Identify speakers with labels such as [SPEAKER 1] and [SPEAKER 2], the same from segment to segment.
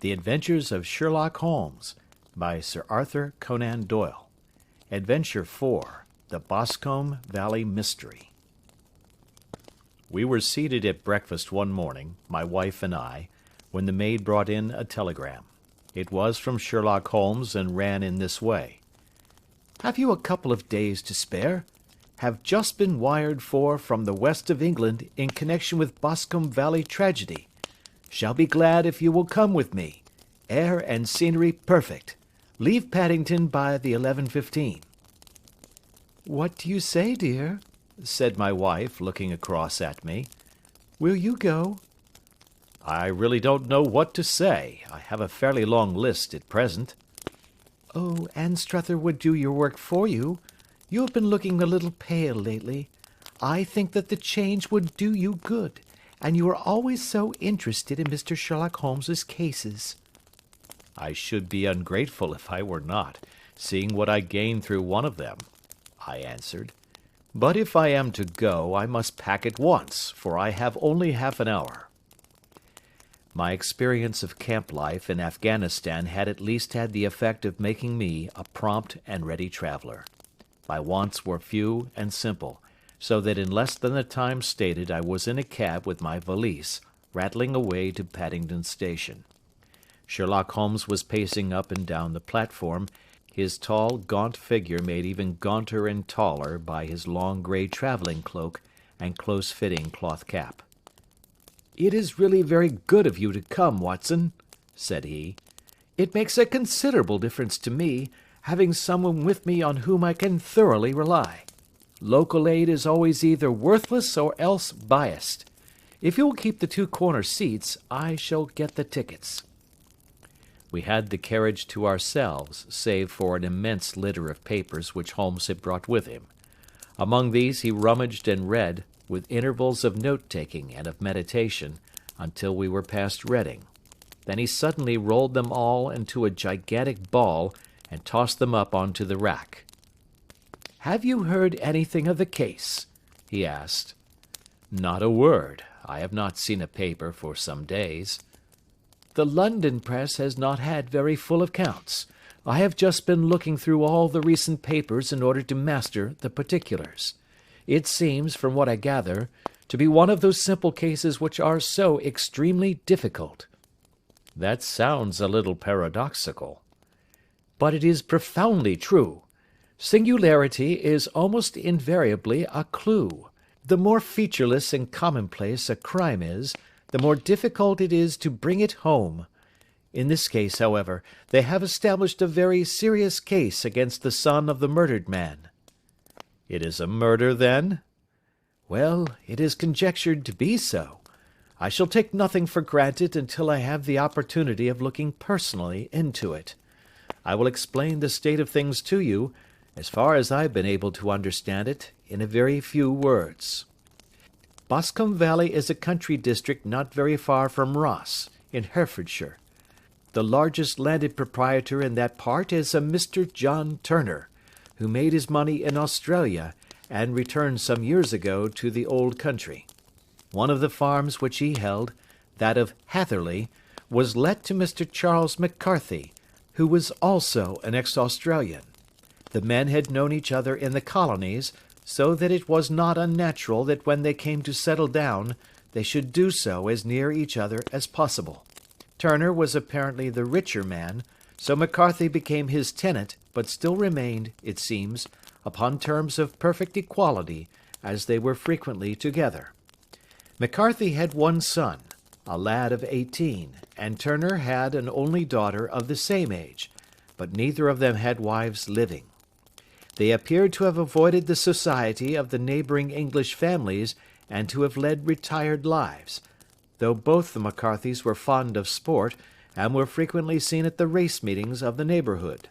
[SPEAKER 1] The Adventures of Sherlock Holmes, by Sir Arthur Conan Doyle. Adventure 4, The Boscombe Valley Mystery. We were seated at breakfast one morning, my wife and I, when the maid brought in a telegram. It was from Sherlock Holmes and ran in this way. "Have you a couple of days to spare? Have just been wired for from the west of England in connection with Boscombe Valley tragedy. Shall be glad if you will come with me. Air and scenery perfect. Leave Paddington by the 11:15. "What do you say, dear?" said my wife, looking across at me. "Will you go?" "I really don't know what to say. I have a fairly long list at present." "Oh, Anstruther would do your work for you. You have been looking a little pale lately. I think that the change would do you good, and you are always so interested in Mr. Sherlock Holmes's cases." "I should be ungrateful if I were not, seeing what I gained through one of them," I answered. "But if I am to go, I must pack at once, for I have only half an hour." My experience of camp life in Afghanistan had at least had the effect of making me a prompt and ready traveler. My wants were few and simple, so that in less than the time stated I was in a cab with my valise, rattling away to Paddington Station. Sherlock Holmes was pacing up and down the platform, his tall, gaunt figure made even gaunter and taller by his long grey travelling cloak and close-fitting cloth cap. "It is really very good of you to come, Watson," said he. "It makes a considerable difference to me, having someone with me on whom I can thoroughly rely. Local aid is always either worthless or else biased. If you will keep the two corner seats, I shall get the tickets." We had the carriage to ourselves, save for an immense litter of papers which Holmes had brought with him. Among these he rummaged and read, with intervals of note-taking and of meditation, until we were past Reading. Then he suddenly rolled them all into a gigantic ball and tossed them up onto the rack. "Have you heard anything of the case?" he asked. "Not a word. I have not seen a paper for some days." "The London press has not had very full accounts. I have just been looking through all the recent papers in order to master the particulars. It seems, from what I gather, to be one of those simple cases which are so extremely difficult." "That sounds a little paradoxical." "But it is profoundly true. Singularity is almost invariably a clue. The more featureless and commonplace a crime is, the more difficult it is to bring it home. In this case, however, they have established a very serious case against the son of the murdered man." "It is a murder, then?" "Well, it is conjectured to be so. I shall take nothing for granted until I have the opportunity of looking personally into it. I will explain the state of things to you, as far as I have been able to understand it, in a very few words. Boscombe Valley is a country district not very far from Ross, in Herefordshire. The largest landed proprietor in that part is a Mr. John Turner, who made his money in Australia and returned some years ago to the old country. One of the farms which he held, that of Hatherley, was let to Mr. Charles McCarthy, who was also an ex-Australian. The men had known each other in the colonies, so that it was not unnatural that when they came to settle down, they should do so as near each other as possible. Turner was apparently the richer man, so McCarthy became his tenant, but still remained, it seems, upon terms of perfect equality, as they were frequently together. McCarthy had one son, a lad of 18, and Turner had an only daughter of the same age, but neither of them had wives living. They appeared to have avoided the society of the neighbouring English families and to have led retired lives, though both the McCarthys were fond of sport and were frequently seen at the race meetings of the neighbourhood.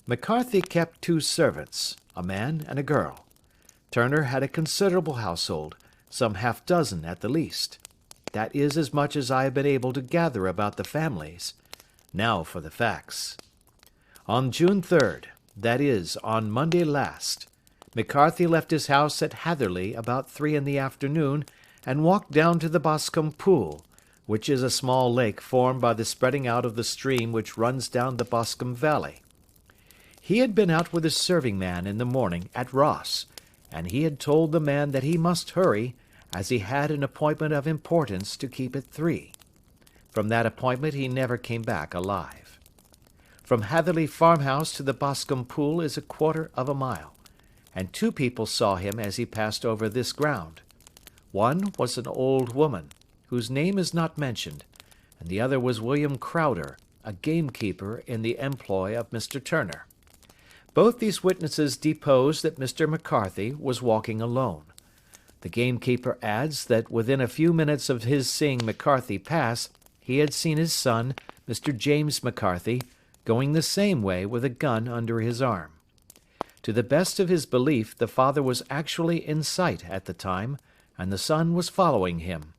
[SPEAKER 1] McCarthy kept two servants, a man and a girl. Turner had a considerable household, some half-dozen at the least. That is as much as I have been able to gather about the families. Now for the facts. On June 3rd, that is, on Monday last, McCarthy left his house at Hatherley about 3 in the afternoon and walked down to the Boscombe pool, which is a small lake formed by the spreading out of the stream which runs down the Boscombe valley. He had been out with his serving man in the morning at Ross, and he had told the man that he must hurry, as he had an appointment of importance to keep at 3. From that appointment he never came back alive. From Hatherley farmhouse to the Boscombe pool is a quarter of a mile, and 2 people saw him as he passed over this ground. One was an old woman, whose name is not mentioned, and the other was William Crowder, a gamekeeper in the employ of Mr. Turner. Both these witnesses depose that Mr. McCarthy was walking alone. The gamekeeper adds that within a few minutes of his seeing McCarthy pass, he had seen his son, Mr. James McCarthy, going the same way with a gun under his arm. To the best of his belief, the father was actually in sight at the time, and the son was following him.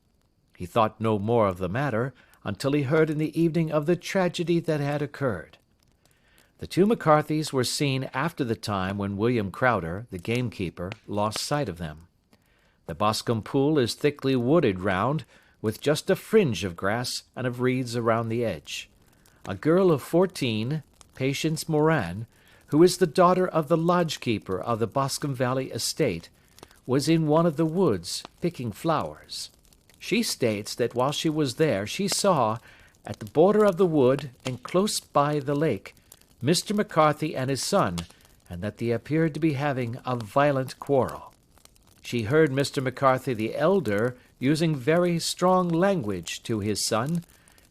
[SPEAKER 1] He thought no more of the matter until he heard in the evening of the tragedy that had occurred. The 2 McCarthys were seen after the time when William Crowder, the gamekeeper, lost sight of them. The Boscombe pool is thickly wooded round, with just a fringe of grass and of reeds around the edge. A girl of 14, Patience Moran, who is the daughter of the lodge-keeper of the Boscombe Valley estate, was in one of the woods picking flowers. She states that while she was there she saw, at the border of the wood and close by the lake, Mr. McCarthy and his son, and that they appeared to be having a violent quarrel. She heard Mr. McCarthy the elder using very strong language to his son,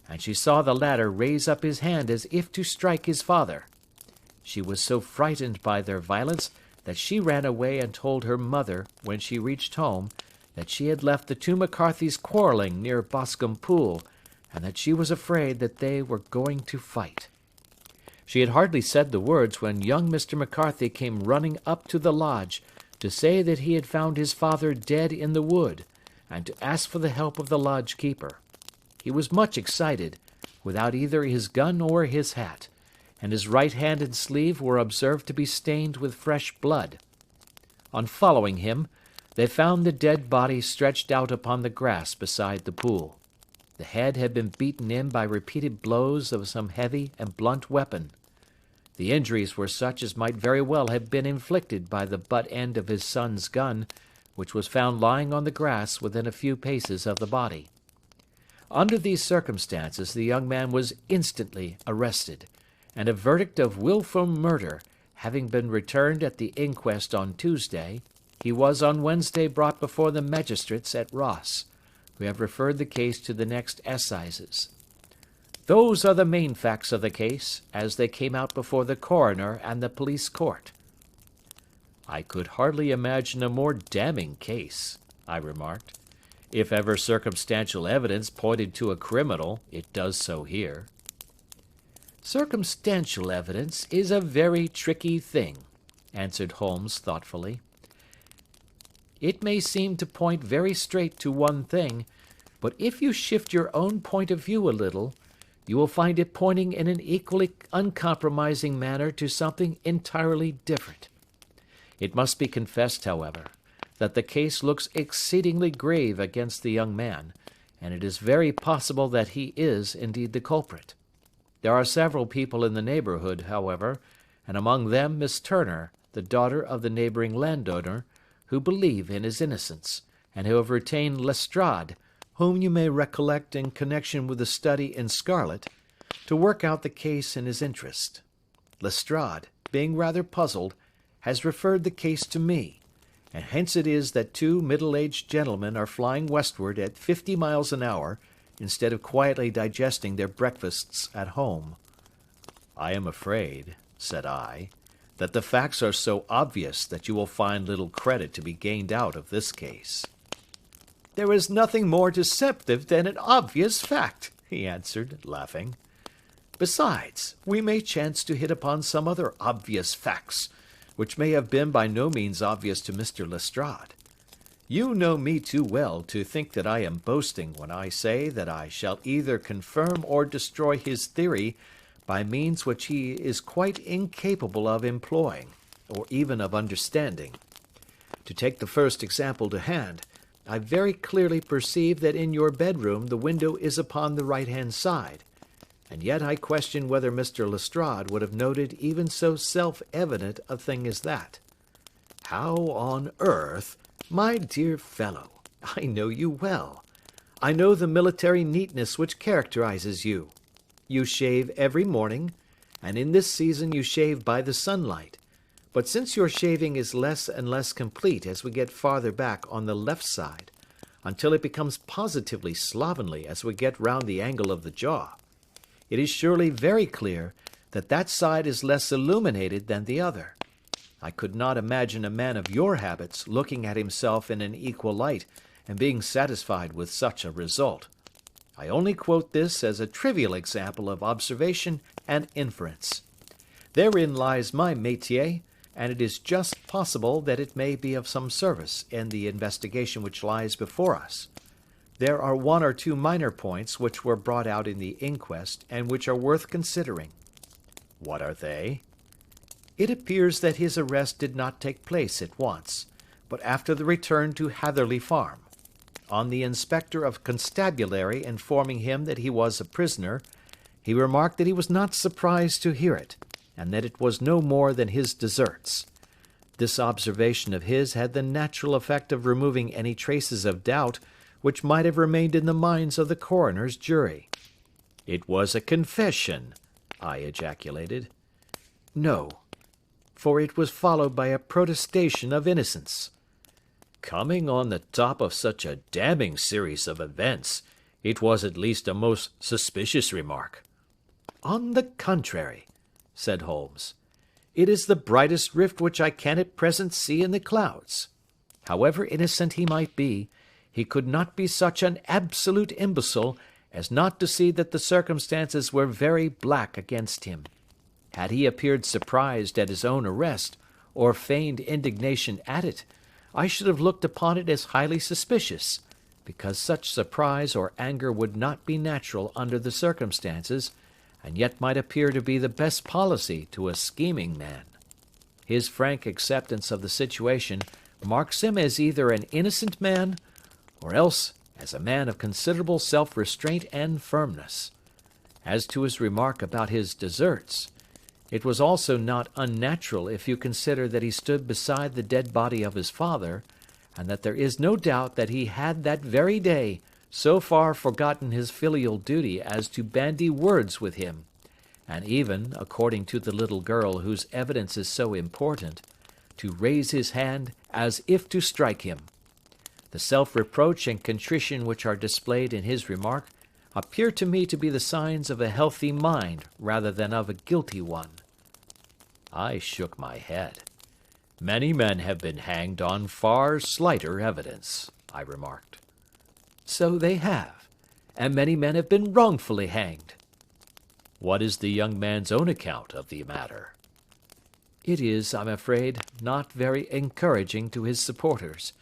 [SPEAKER 1] and she saw the latter raise up his hand as if to strike his father. She was so frightened by their violence that she ran away and told her mother, when she reached home, that she had left the 2 McCarthys quarrelling near Boscombe pool, and that she was afraid that they were going to fight. She had hardly said the words when young Mr. McCarthy came running up to the lodge to say that he had found his father dead in the wood, and to ask for the help of the lodge-keeper. He was much excited, without either his gun or his hat, and his right hand and sleeve were observed to be stained with fresh blood. On following him, they found the dead body stretched out upon the grass beside the pool. The head had been beaten in by repeated blows of some heavy and blunt weapon. The injuries were such as might very well have been inflicted by the butt end of his son's gun, which was found lying on the grass within a few paces of the body. Under these circumstances the young man was instantly arrested, and a verdict of wilful murder having been returned at the inquest on Tuesday, he was on Wednesday brought before the magistrates at Ross, who have referred the case to the next assizes. Those are the main facts of the case, as they came out before the coroner and the police court. I could hardly imagine a more damning case, I remarked. If ever circumstantial evidence pointed to a criminal, it does so here. Circumstantial evidence is a very tricky thing, answered Holmes thoughtfully. It may seem to point very straight to one thing, but if you shift your own point of view a little, you will find it pointing in an equally uncompromising manner to something entirely different. It must be confessed, however, that the case looks exceedingly grave against the young man, and it is very possible that he is indeed the culprit. There are several people in the neighbourhood, however, and among them Miss Turner, the daughter of the neighbouring landowner, who believe in his innocence, and who have retained Lestrade, whom you may recollect in connection with the study in scarlet, to work out the case in his interest. Lestrade, being rather puzzled, has referred the case to me, and hence it is that 2 middle-aged gentlemen are flying westward at 50 miles an hour, instead of quietly digesting their breakfasts at home. I am afraid, said I, that the facts are so obvious that you will find little credit to be gained out of this case. There is nothing more deceptive than an obvious fact, he answered, laughing. Besides, we may chance to hit upon some other obvious facts, which may have been by no means obvious to Mr. Lestrade. You know me too well to think that I am boasting when I say that I shall either confirm or destroy his theory by means which he is quite incapable of employing, or even of understanding. To take the first example to hand, I very clearly perceive that in your bedroom the window is upon the right-hand side, and yet I question whether Mr. Lestrade would have noted even so self-evident a thing as that. How on earth, my dear fellow, I know you well. I know the military neatness which characterizes you. You shave every morning, and in this season you shave by the sunlight. But since your shaving is less and less complete as we get farther back on the left side, until it becomes positively slovenly as we get round the angle of the jaw, it is surely very clear that that side is less illuminated than the other. I could not imagine a man of your habits looking at himself in an equal light and being satisfied with such a result. I only quote this as a trivial example of observation and inference. Therein lies my métier, and it is just possible that it may be of some service in the investigation which lies before us. There are one or two minor points which were brought out in the inquest and which are worth considering. What are they? It appears that his arrest did not take place at once, but after the return to Hatherley Farm. On the inspector of constabulary informing him that he was a prisoner, he remarked that he was not surprised to hear it, and that it was no more than his deserts. This observation of his had the natural effect of removing any traces of doubt which might have remained in the minds of the coroner's jury. "It was a confession," I ejaculated. "No, for it was followed by a protestation of innocence." "Coming on the top of such a damning series of events, it was at least a most suspicious remark." "On the contrary," said Holmes, "it is the brightest rift which I can at present see in the clouds. However innocent he might be, he could not be such an absolute imbecile as not to see that the circumstances were very black against him. Had he appeared surprised at his own arrest, or feigned indignation at it, I should have looked upon it as highly suspicious, because such surprise or anger would not be natural under the circumstances, and yet might appear to be the best policy to a scheming man. His frank acceptance of the situation marks him as either an innocent man, or else as a man of considerable self-restraint and firmness. As to his remark about his deserts, it was also not unnatural if you consider that he stood beside the dead body of his father, and that there is no doubt that he had that very day so far forgotten his filial duty as to bandy words with him, and even, according to the little girl whose evidence is so important, to raise his hand as if to strike him. The self-reproach and contrition which are displayed in his remark appear to me to be the signs of a healthy mind rather than of a guilty one." I shook my head. "Many men have been hanged on far slighter evidence," I remarked. "So they have, and many men have been wrongfully hanged." "What is the young man's own account of the matter?" "It is, I'm afraid, not very encouraging to his supporters,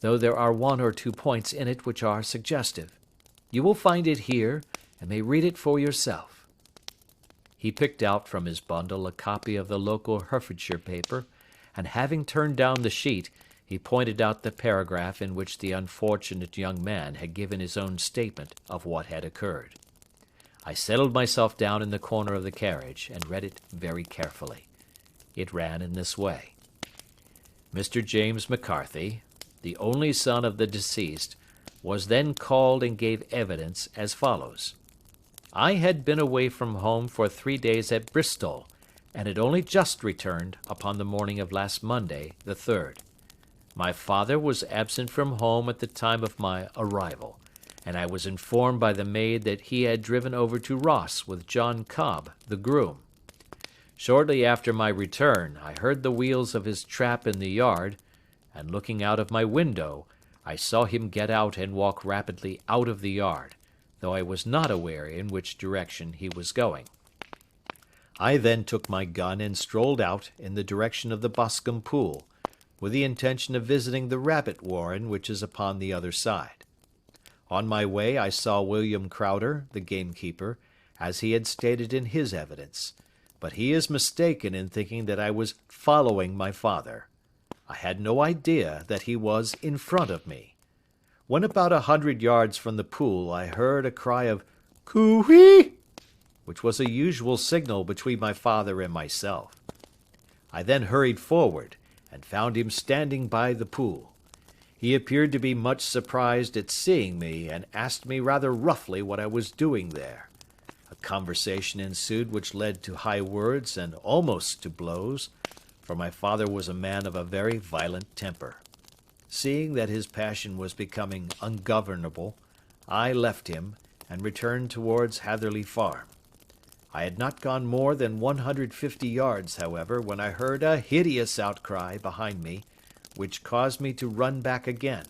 [SPEAKER 1] though there are one or two points in it which are suggestive. You will find it here, and may read it for yourself." He picked out from his bundle a copy of the local Herefordshire paper, and having turned down the sheet, he pointed out the paragraph in which the unfortunate young man had given his own statement of what had occurred. I settled myself down in the corner of the carriage, and read it very carefully. It ran in this way: "Mr. James McCarthy, the only son of the deceased, was then called and gave evidence as follows. I had been away from home for 3 days at Bristol, and had only just returned upon the morning of last Monday, the 3rd. My father was absent from home at the time of my arrival, and I was informed by the maid that he had driven over to Ross with John Cobb, the groom. Shortly after my return, I heard the wheels of his trap in the yard, and looking out of my window, I saw him get out and walk rapidly out of the yard, though I was not aware in which direction he was going. I then took my gun and strolled out in the direction of the Boscombe pool, with the intention of visiting the rabbit warren which is upon the other side. On my way I saw William Crowder, the gamekeeper, as he had stated in his evidence, but he is mistaken in thinking that I was following my father. I had no idea that he was in front of me. When about 100 yards from the pool, I heard a cry of "Coo-ee!" which was a usual signal between my father and myself. I then hurried forward, and found him standing by the pool. He appeared to be much surprised at seeing me, and asked me rather roughly what I was doing there. A conversation ensued which led to high words and almost to blows, for my father was a man of a very violent temper. Seeing that his passion was becoming ungovernable, I left him, and returned towards Hatherley Farm. I had not gone more than 150 yards, however, when I heard a hideous outcry behind me, which caused me to run back again.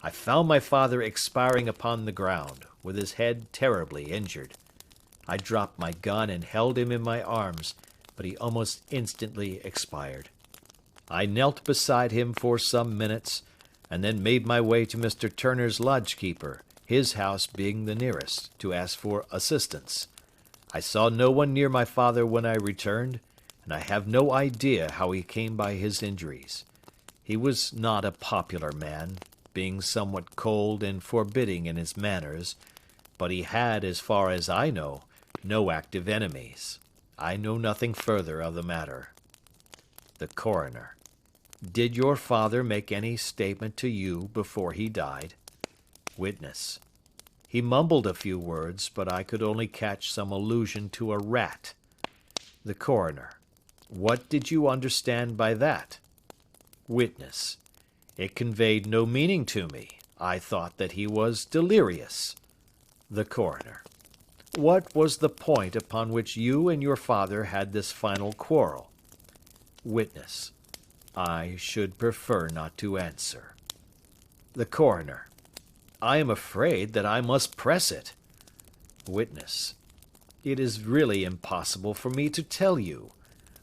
[SPEAKER 1] I found my father expiring upon the ground, with his head terribly injured. I dropped my gun and held him in my arms, but he almost instantly expired. I knelt beside him for some minutes, and then made my way to Mr. Turner's lodge-keeper, his house being the nearest, to ask for assistance. I saw no one near my father when I returned, and I have no idea how he came by his injuries. He was not a popular man, being somewhat cold and forbidding in his manners, but he had, as far as I know, no active enemies. I know nothing further of the matter. The Coroner: Did your father make any statement to you before he died? Witness: He mumbled a few words, but I could only catch some allusion to a rat. The Coroner: What did you understand by that? Witness: It conveyed no meaning to me. I thought that he was delirious. The Coroner: What was the point upon which you and your father had this final quarrel? Witness: I should prefer not to answer. The Coroner: I am afraid that I must press it. Witness: It is really impossible for me to tell you.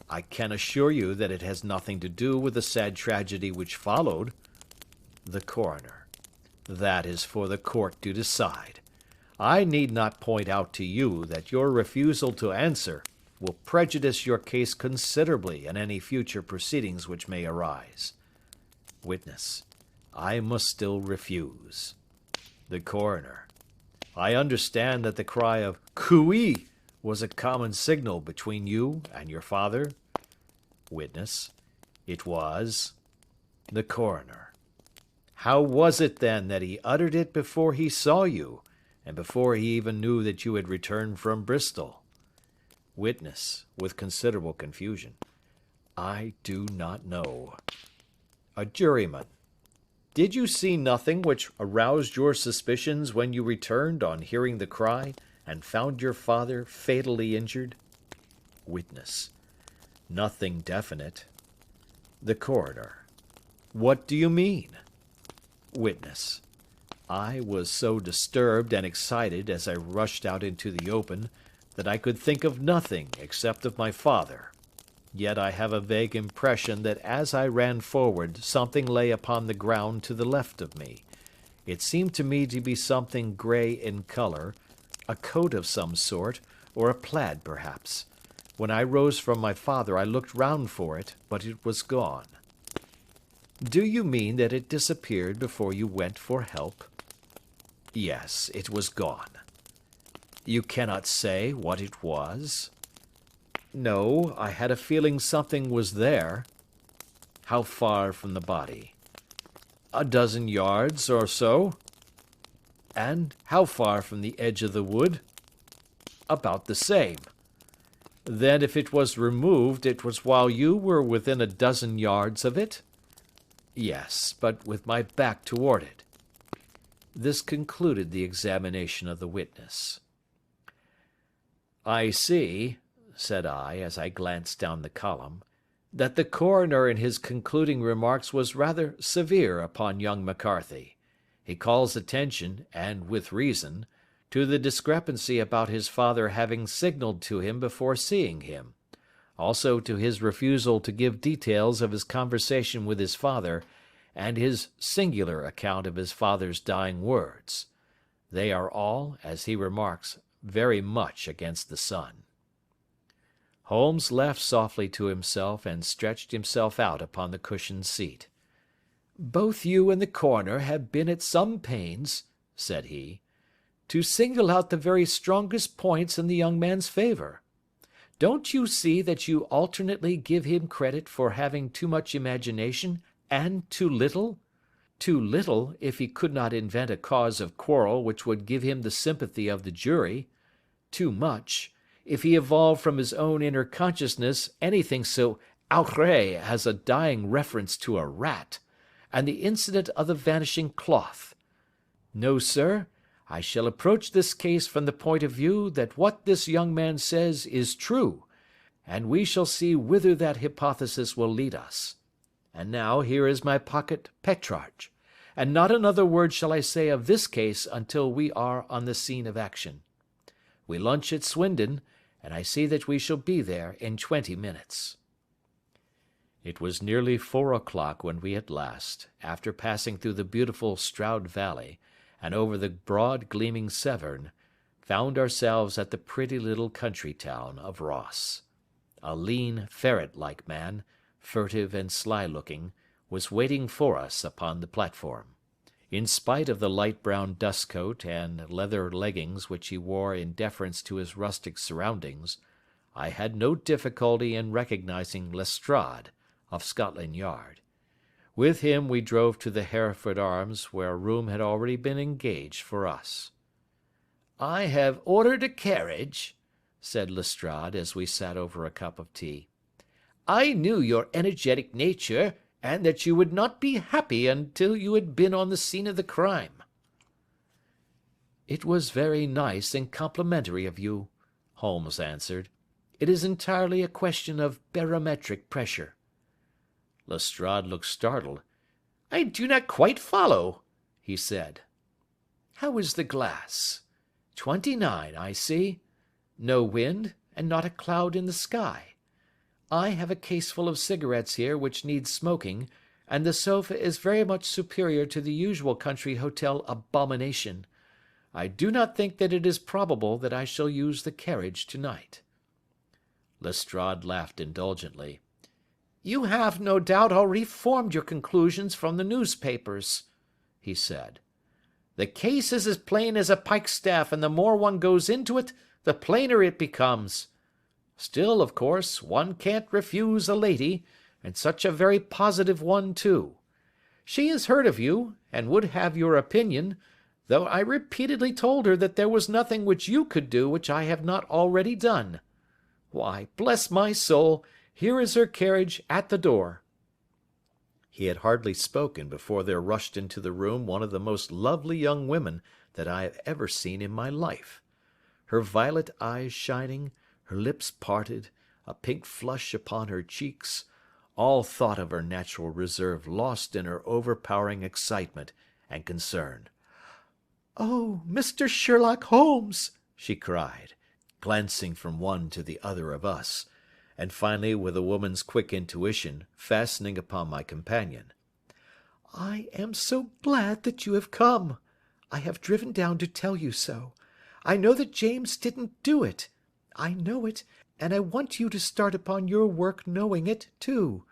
[SPEAKER 1] I can assure you that it has nothing to do with the sad tragedy which followed. The Coroner: That is for the court to decide. I need not point out to you that your refusal to answer will prejudice your case considerably in any future proceedings which may arise. Witness: I must still refuse. The Coroner: I understand that the cry of "Coo-ee!" was a common signal between you and your father? Witness: It was. The Coroner: How was it then that he uttered it before he saw you, and before he even knew that you had returned from Bristol? Witness, with considerable confusion: I do not know. A juryman: Did you see nothing which aroused your suspicions when you returned on hearing the cry, and found your father fatally injured? Witness: Nothing definite. The Coroner: What do you mean? Witness: I was so disturbed and excited as I rushed out into the open that I could think of nothing except of my father. Yet I have a vague impression that as I ran forward something lay upon the ground to the left of me. It seemed to me to be something grey in colour, a coat of some sort, or a plaid perhaps. When I rose from my father I looked round for it, but it was gone. Do you mean that it disappeared before you went for help? Yes, it was gone. You cannot say what it was? No, I had a feeling something was there. How far from the body? A dozen yards or so. And how far from the edge of the wood? About the same. Then if it was removed, it was while you were within a dozen yards of it? Yes, but with my back toward it. This concluded the examination of the witness. I see, said I, as I glanced down the column, that the coroner in his concluding remarks was rather severe upon young McCarthy. He calls attention, and with reason, to the discrepancy about his father having signalled to him before seeing him, also to his refusal to give details of his conversation with his father, and his singular account of his father's dying words. They are all, as he remarks, very much against the son. Holmes laughed softly to himself and stretched himself out upon the cushioned seat. "Both you and the coroner have been at some pains," said he, "to single out the very strongest points in the young man's favour. Don't you see that you alternately give him credit for having too much imagination and too little? Too little, if he could not invent a cause of quarrel which would give him the sympathy of the jury. Too much, if he evolved from his own inner consciousness anything so outré as a dying reference to a rat, and the incident of the vanishing cloth. No, sir, I shall approach this case from the point of view that what this young man says is true, and we shall see whither that hypothesis will lead us. And now here is my pocket Petrarch, and not another word shall I say of this case until we are on the scene of action. We lunch at Swindon, and I see that we shall be there in 20 minutes. It was nearly 4 o'clock when we at last, after passing through the beautiful Stroud Valley, and over the broad gleaming Severn, found ourselves at the pretty little country town of Ross. A lean, ferret-like man, furtive and sly-looking, was waiting for us upon the platform. In spite of the light brown dust coat and leather leggings which he wore in deference to his rustic surroundings, I had no difficulty in recognising Lestrade, of Scotland Yard. With him we drove to the Hereford Arms, where a room had already been engaged for us. "I have ordered a carriage," said Lestrade, as we sat over a cup of tea. "I knew your energetic nature, and that you would not be happy until you had been on the scene of the crime." "It was very nice and complimentary of you," Holmes answered. "It is entirely a question of barometric pressure." Lestrade looked startled. "I do not quite follow," he said. "How is the glass? 29, I see. No wind, and not a cloud in the sky. I have a caseful of cigarettes here which need smoking, and the sofa is very much superior to the usual country hotel abomination. I do not think that it is probable that I shall use the carriage to-night." Lestrade laughed indulgently. "You have, no doubt, already formed your conclusions from the newspapers," he said. "The case is as plain as a pikestaff, and the more one goes into it, the plainer it becomes. Still, of course, one can't refuse a lady, and such a very positive one too. She has heard of you, and would have your opinion, though I repeatedly told her that there was nothing which you could do which I have not already done. Why, bless my soul, here is her carriage at the door." He had hardly spoken before there rushed into the room one of the most lovely young women that I have ever seen in my life. Her violet eyes shining, her lips parted, a pink flush upon her cheeks, all thought of her natural reserve lost in her overpowering excitement and concern. "Oh, Mr. Sherlock Holmes!" she cried, glancing from one to the other of us, and finally, with a woman's quick intuition, fastening upon my companion. "I am so glad that you have come. I have driven down to tell you so. I know that James didn't do it. I know it, and I want you to start upon your work knowing it, too.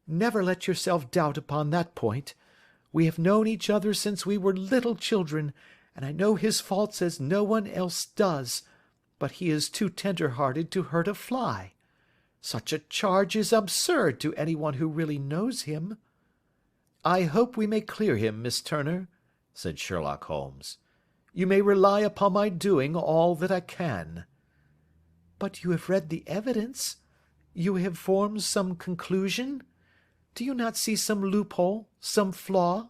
[SPEAKER 1] Never let yourself doubt upon that point. We have known each other since we were little children, and I know his faults as no one else does, but he is too tender-hearted to hurt a fly. Such a charge is absurd to anyone who really knows him." "I hope we may clear him, Miss Turner," said Sherlock Holmes. "You may rely upon my doing all that I can." "But you have read the evidence? You have formed some conclusion? Do you not see some loophole, some flaw?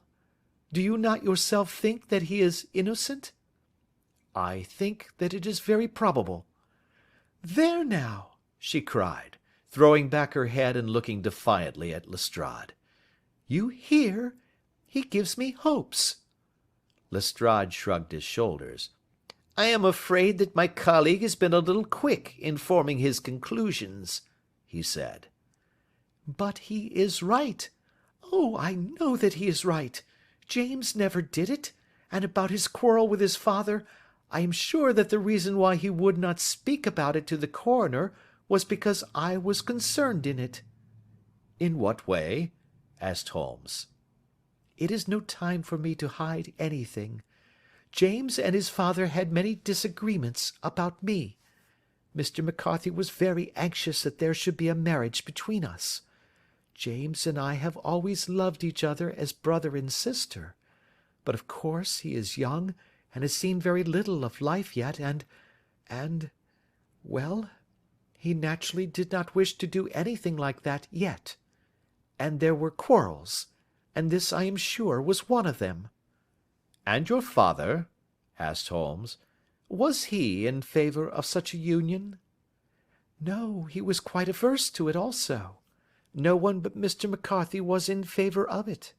[SPEAKER 1] Do you not yourself think that he is innocent?" "I think that it is very probable." "There now!" she cried, throwing back her head and looking defiantly at Lestrade. "You hear? He gives me hopes." Lestrade shrugged his shoulders. "I am afraid that my colleague has been a little quick in forming his conclusions," he said. "But he is right. Oh, I know that he is right. James never did it, and about his quarrel with his father, I am sure that the reason why he would not speak about it to the coroner was because I was concerned in it." "In what way?" asked Holmes.
[SPEAKER 2] It is no time for me to hide anything. James and his father had many disagreements about me. Mr. McCarthy was very anxious that there should be a marriage between us. James and I have always loved each other as brother and sister. But of course he is young and has seen very little of life yet, well, he naturally did not wish to do anything like that yet. And there were quarrels, and this, I am sure, was one of them."
[SPEAKER 1] "And your father?" asked Holmes.
[SPEAKER 2] "Was he in favour of such a union?" "No, he was quite averse to it also. No one but Mr. McCarthy was in favour of it."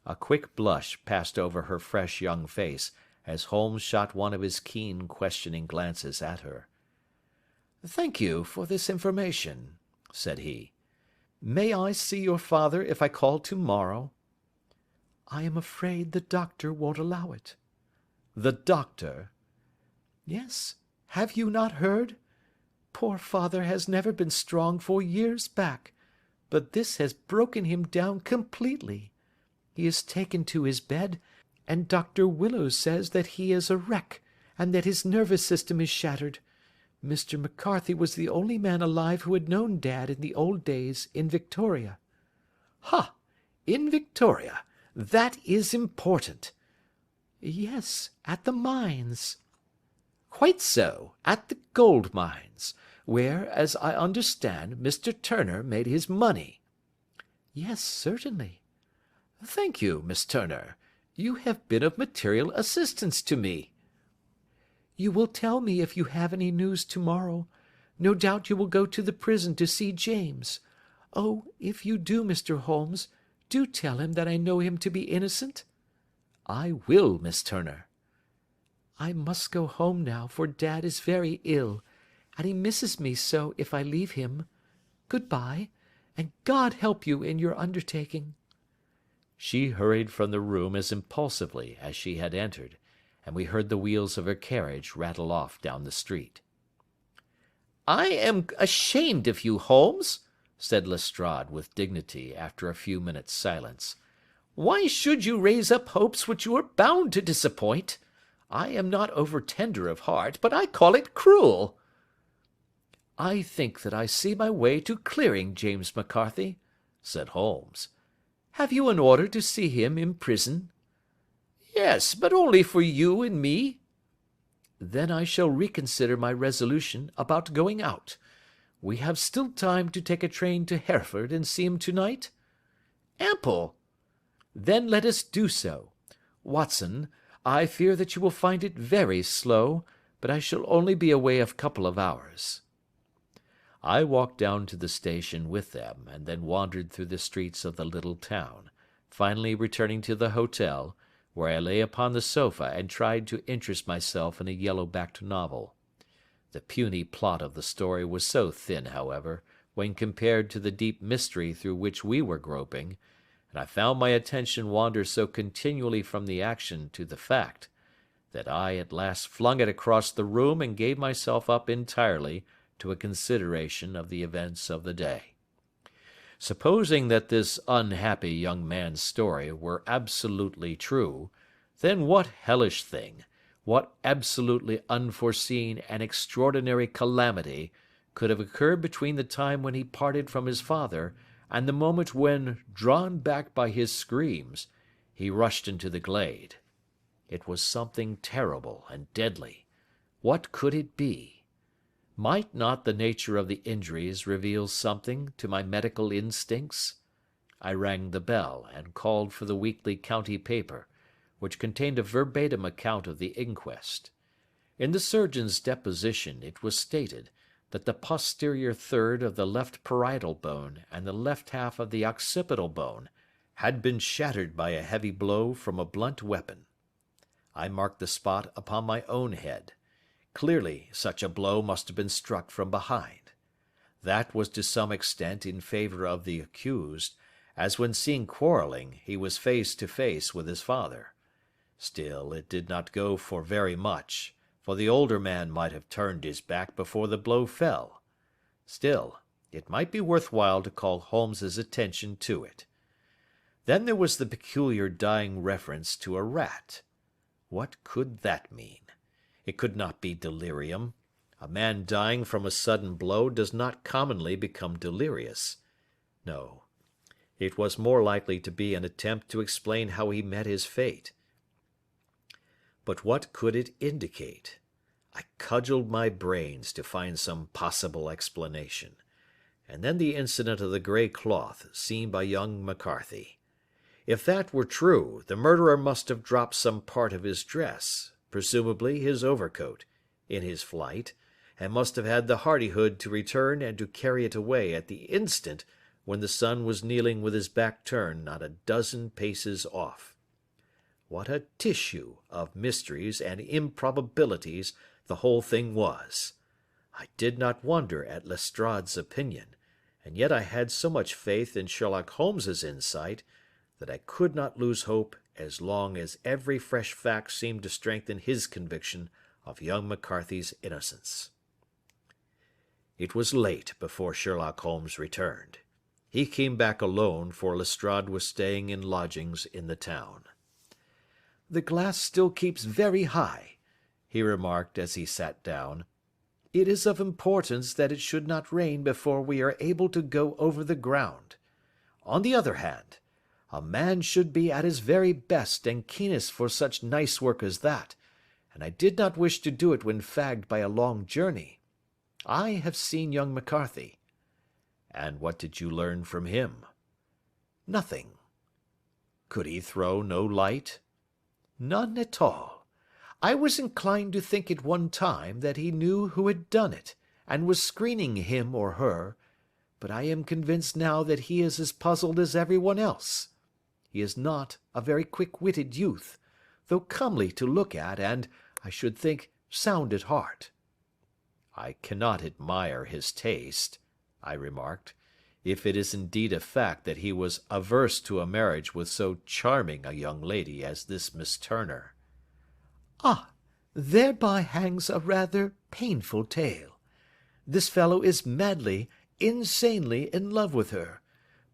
[SPEAKER 1] A quick blush passed over her fresh young face as Holmes shot one of his keen, questioning glances at her. "Thank you for this information," said he. "May I see your father if I call to-morrow?"
[SPEAKER 2] "I am afraid the doctor won't allow it."
[SPEAKER 1] "The doctor?"
[SPEAKER 2] "Yes. Have you not heard? Poor father has never been strong for years back, but this has broken him down completely. He is taken to his bed, and Dr. Willows says that he is a wreck, and that his nervous system is shattered. Mr. McCarthy was the only man alive who had known Dad in the old days in Victoria."
[SPEAKER 1] "Ha! In Victoria! That is important."
[SPEAKER 2] "Yes, at the mines."
[SPEAKER 1] "Quite so, at the gold mines, where, as I understand, Mr. Turner made his money."
[SPEAKER 2] "Yes, certainly."
[SPEAKER 1] "Thank you, Miss Turner. You have been of material assistance to me."
[SPEAKER 2] "You will tell me if you have any news to-morrow. No doubt you will go to the prison to see James. Oh, if you do, Mr. Holmes, do tell him that I know him to be innocent."
[SPEAKER 1] "I will, Miss Turner."
[SPEAKER 2] "I must go home now, for Dad is very ill, and he misses me so if I leave him. Good-bye, and God help you in your undertaking."
[SPEAKER 1] She hurried from the room as impulsively as she had entered, and we heard the wheels of her carriage rattle off down the street. "I am ashamed of you, Holmes," said Lestrade with dignity after a few minutes' silence. "Why should you raise up hopes which you are bound to disappoint? I am not over tender of heart, but I call it cruel." "I think that I see my way to clearing James McCarthy," said Holmes. "Have you an order to see him in prison?" "Yes, but only for you and me." "Then I shall reconsider my resolution about going out. We have still time to take a train to Hereford and see him to-night?" "Ample." "Then let us do so. Watson, I fear that you will find it very slow, but I shall only be away a couple of hours." I walked down to the station with them, and then wandered through the streets of the little town, finally returning to the hotel, where I lay upon the sofa and tried to interest myself in a yellow-backed novel. The puny plot of the story was so thin, however, when compared to the deep mystery through which we were groping, and I found my attention wander so continually from the action to the fact, that I at last flung it across the room and gave myself up entirely to a consideration of the events of the day. Supposing that this unhappy young man's story were absolutely true, then what hellish thing, what absolutely unforeseen and extraordinary calamity could have occurred between the time when he parted from his father and the moment when, drawn back by his screams, he rushed into the glade? It was something terrible and deadly. What could it be? Might not the nature of the injuries reveal something to my medical instincts? I rang the bell, and called for the weekly county paper, which contained a verbatim account of the inquest. In the surgeon's deposition it was stated that the posterior third of the left parietal bone and the left half of the occipital bone had been shattered by a heavy blow from a blunt weapon. I marked the spot upon my own head. Clearly such a blow must have been struck from behind. That was to some extent in favour of the accused, as when seen quarrelling he was face to face with his father. Still, it did not go for very much, for the older man might have turned his back before the blow fell. Still, it might be worth while to call Holmes's attention to it. Then there was the peculiar dying reference to a rat. What could that mean? It could not be delirium. A man dying from a sudden blow does not commonly become delirious. No, it was more likely to be an attempt to explain how he met his fate. But what could it indicate? I cudgelled my brains to find some possible explanation. And then the incident of the grey cloth seen by young McCarthy. If that were true, the murderer must have dropped some part of his dress, presumably his overcoat, in his flight, and must have had the hardihood to return and to carry it away at the instant when the sun was kneeling with his back turned not a dozen paces off. What a tissue of mysteries and improbabilities the whole thing was! I did not wonder at Lestrade's opinion, and yet I had so much faith in Sherlock Holmes's insight that I could not lose hope as long as every fresh fact seemed to strengthen his conviction of young McCarthy's innocence. It was late before Sherlock Holmes returned. He came back alone, for Lestrade was staying in lodgings in the town.
[SPEAKER 2] "The glass still keeps very high," he remarked as he sat down. "It is of importance that it should not rain before we are able to go over the ground. On the other hand, a man should be at his very best and keenest for such nice work as that, and I did not wish to do it when fagged by a long journey. I have seen young McCarthy."
[SPEAKER 1] "And what did you learn from him?"
[SPEAKER 2] "Nothing."
[SPEAKER 1] "Could he throw no light?"
[SPEAKER 2] "None at all. I was inclined to think at one time that he knew who had done it, and was screening him or her, but I am convinced now that he is as puzzled as everyone else. He is not a very quick-witted youth, though comely to look at and, I should think, sound at heart."
[SPEAKER 1] "I cannot admire his taste," I remarked, "if it is indeed a fact that he was averse to a marriage with so charming a young lady as this Miss Turner."
[SPEAKER 2] "Ah, thereby hangs a rather painful tale. This fellow is madly, insanely in love with her,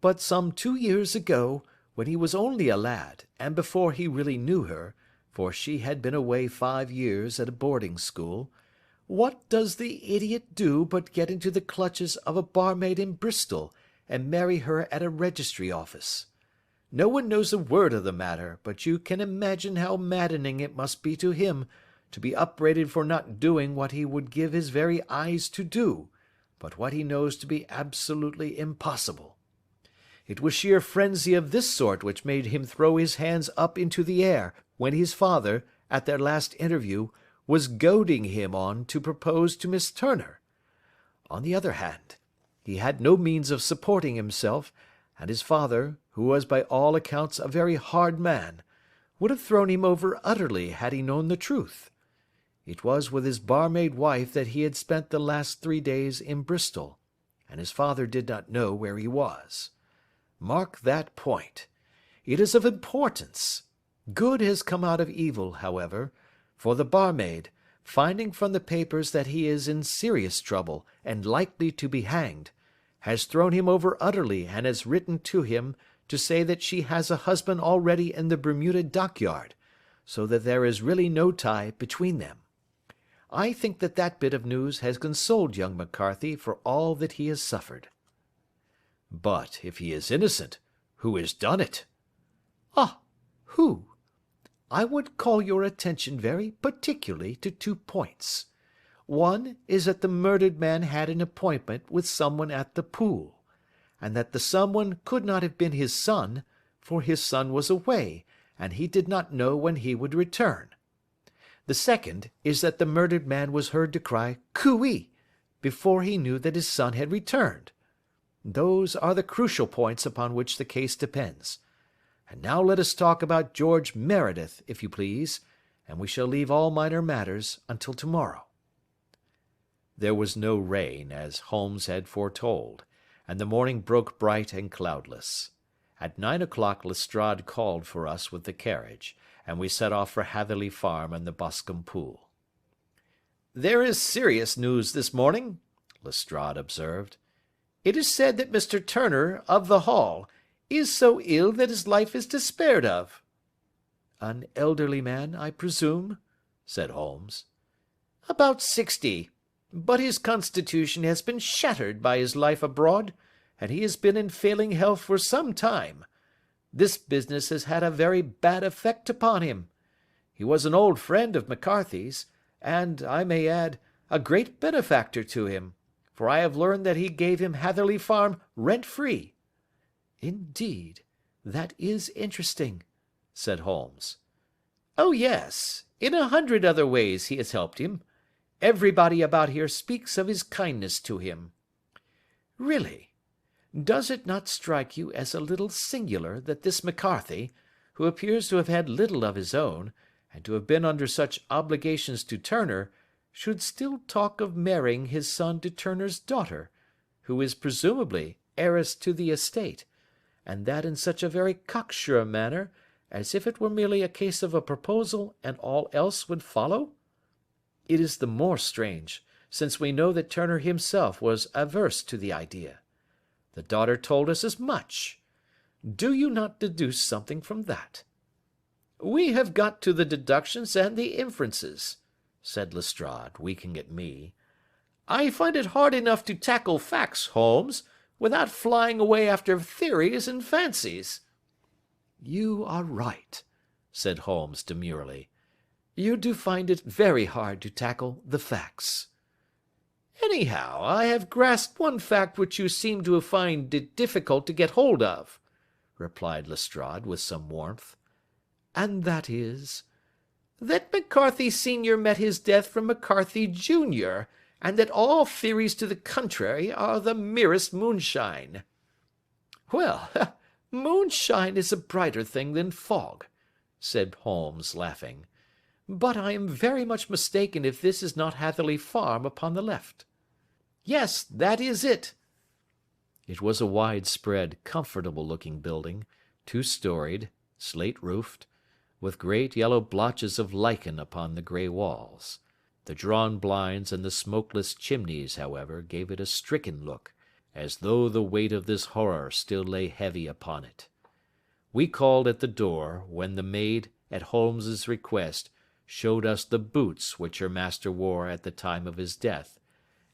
[SPEAKER 2] but some 2 years ago, when he was only a lad, and before he really knew her, for she had been away 5 years at a boarding school, what does the idiot do but get into the clutches of a barmaid in Bristol, and marry her at a registry office? No one knows a word of the matter, but you can imagine how maddening it must be to him to be upbraided for not doing what he would give his very eyes to do, but what he knows to be absolutely impossible. It was sheer frenzy of this sort which made him throw his hands up into the air when his father, at their last interview, was goading him on to propose to Miss Turner. On the other hand, he had no means of supporting himself, and his father, who was by all accounts a very hard man, would have thrown him over utterly had he known the truth. It was with his barmaid wife that he had spent the last 3 days in Bristol, and his father did not know where he was. Mark that point. It is of importance. Good has come out of evil, however, for the barmaid, finding from the papers that he is in serious trouble and likely to be hanged, has thrown him over utterly and has written to him to say that she has a husband already in the Bermuda dockyard, so that there is really no tie between them. I think that that bit of news has consoled young McCarthy for all that he has suffered."
[SPEAKER 1] "But if he is innocent, who has done it?"
[SPEAKER 2] "Ah, who? I would call your attention very particularly to 2 points. One is that the murdered man had an appointment with someone at the pool, and that the someone could not have been his son, for his son was away, and he did not know when he would return. The second is that the murdered man was heard to cry "Cooey" before he knew that his son had returned. Those are the crucial points upon which the case depends. And now let us talk about George Meredith, if you please, and we shall leave all minor matters until tomorrow."
[SPEAKER 1] There was no rain, as Holmes had foretold, and the morning broke bright and cloudless. At 9 o'clock Lestrade called for us with the carriage, and we set off for Hatherley Farm and the Boscombe Pool. "There is serious news this morning," Lestrade observed. "It is said that Mr. Turner, of the Hall,
[SPEAKER 2] He is so ill that his life is despaired of." "An elderly man, I presume?" said Holmes. "About 60. But his constitution has been shattered by his life abroad, and he has been in failing health for some time. This business has had a very bad effect upon him. He was an old friend of McCarthy's, and, I may add, a great benefactor to him, for I have learned that he gave him Hatherley Farm rent-free." "Indeed, that is interesting," said Holmes. "Oh yes, in 100 other ways he has helped him. Everybody about here speaks of his kindness to him. Really, does it not strike you as a little singular that this McCarthy, who appears to have had little of his own, and to have been under such obligations to Turner, should still talk of marrying his son to Turner's daughter, who is presumably heiress to the estate, and that in such a very cocksure manner, as if it were merely a case of a proposal and all else would follow? It is the more strange, since we know that Turner himself was averse to the idea. The daughter told us as much. Do you not deduce something from that?" "We have got to the deductions and the inferences," said Lestrade, winking at me. "I find it hard enough to tackle facts, Holmes, without flying away after theories and fancies." "You are right," said Holmes demurely. "You do find it very hard to tackle the facts." "Anyhow, I have grasped one fact which you seem to find it difficult to get hold of," replied Lestrade with some warmth. "And that is?" "That McCarthy Senior met his death from McCarthy Junior, and that all theories to the contrary are the merest moonshine." "Well, moonshine is a brighter thing than fog," said Holmes, laughing. "But I am very much mistaken if this is not Hatherley Farm upon the left." "Yes, that is it." It was a wide-spread, comfortable-looking building, 2-storied, slate-roofed, with great yellow blotches of lichen upon the grey walls. The drawn blinds and the smokeless chimneys, however, gave it a stricken look, as though the weight of this horror still lay heavy upon it. We called at the door, when the maid, at Holmes's request, showed us the boots which her master wore at the time of his death,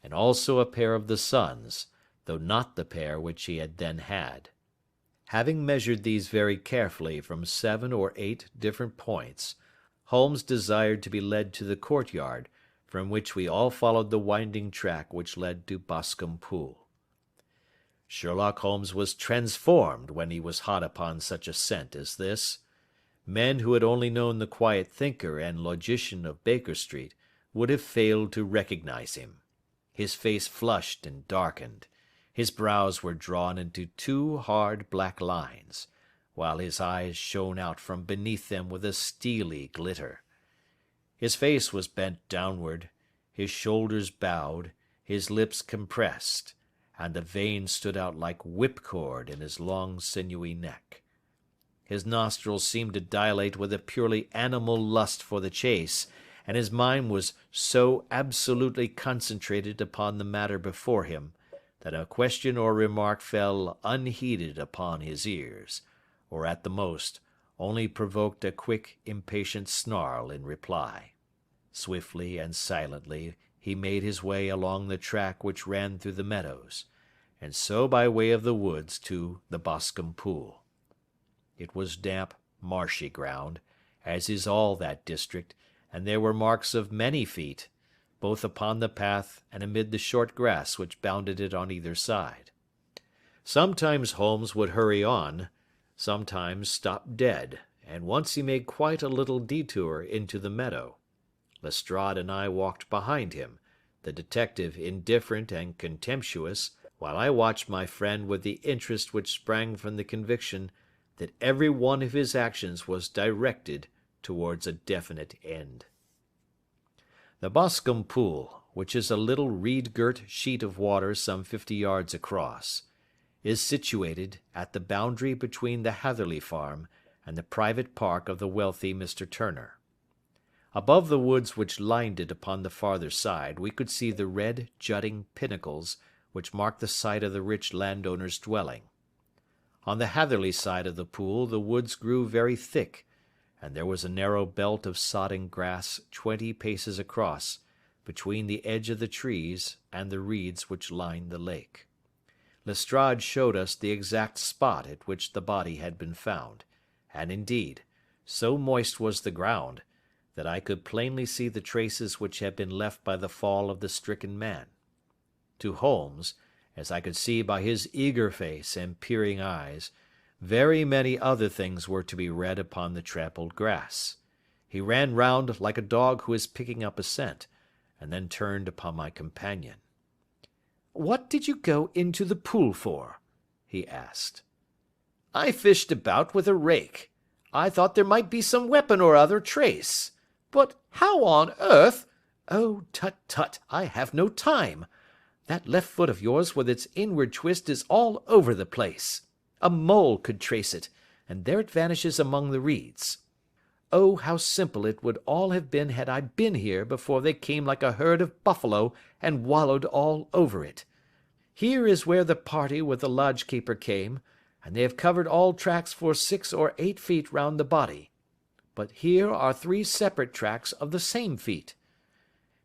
[SPEAKER 2] and also a pair of the son's, though not the pair which he had then had. Having measured these very carefully from 7 or 8 different points, Holmes desired to be led to the courtyard, from which we all followed the winding track which led to Boscombe Pool. Sherlock Holmes was transformed when he was hot upon such a scent as this. Men who had only known the quiet thinker and logician of Baker Street would have failed to recognize him. His face flushed and darkened. His brows were drawn into 2 hard black lines, while his eyes shone out from beneath them with a steely glitter. His face was bent downward, his shoulders bowed, his lips compressed, and the veins stood out like whipcord in his long sinewy neck. His nostrils seemed to dilate with a purely animal lust for the chase, and his mind was so absolutely concentrated upon the matter before him, that a question or remark fell unheeded upon his ears, or at the most only provoked a quick, impatient snarl in reply. Swiftly and silently he made his way along the track which ran through the meadows, and so by way of the woods to the Boscombe Pool. It was damp, marshy ground, as is all that district, and there were marks of many feet, both upon the path and amid the short grass which bounded it on either side. Sometimes Holmes would hurry on, sometimes stop dead, and once he made quite a little detour into the meadow. Lestrade and I walked behind him, the detective indifferent and contemptuous, while I watched my friend with the interest which sprang from the conviction that every one of his actions was directed towards a definite end. The Boscombe Pool, which is a little reed-girt sheet of water some 50 yards across, is situated at the boundary between the Hatherley Farm and the private park of the wealthy Mr. Turner. Above the woods which lined it upon the farther side we could see the red, jutting pinnacles which mark the site of the rich landowner's dwelling.
[SPEAKER 1] On the Hatherley side of the pool the woods grew very thick, and there was a narrow belt of sodden grass 20 paces across, between the edge of the trees and the reeds which lined the lake. Lestrade showed us the exact spot at which the body had been found, and indeed, so moist was the ground, that I could plainly see the traces which had been left by the fall of the stricken man. To Holmes, as I could see by his eager face and peering eyes, very many other things were to be read upon the trampled grass. He ran round like a dog who is picking up a scent, and then turned upon my companion. "What did you go into the pool for?" he asked. "I fished about with a rake. I thought there might be some weapon or other trace. But how on earth—" "Oh, tut, tut, I have no time. That left foot of yours with its inward twist is all over the place. A mole could trace it, and there it vanishes among the reeds. Oh, how simple it would all have been had I been here before they came like a herd of buffalo and wallowed all over it. Here is where the party with the lodge keeper came, and they have covered all tracks for 6 or 8 feet round the body. But here are 3 separate tracks of the same feet."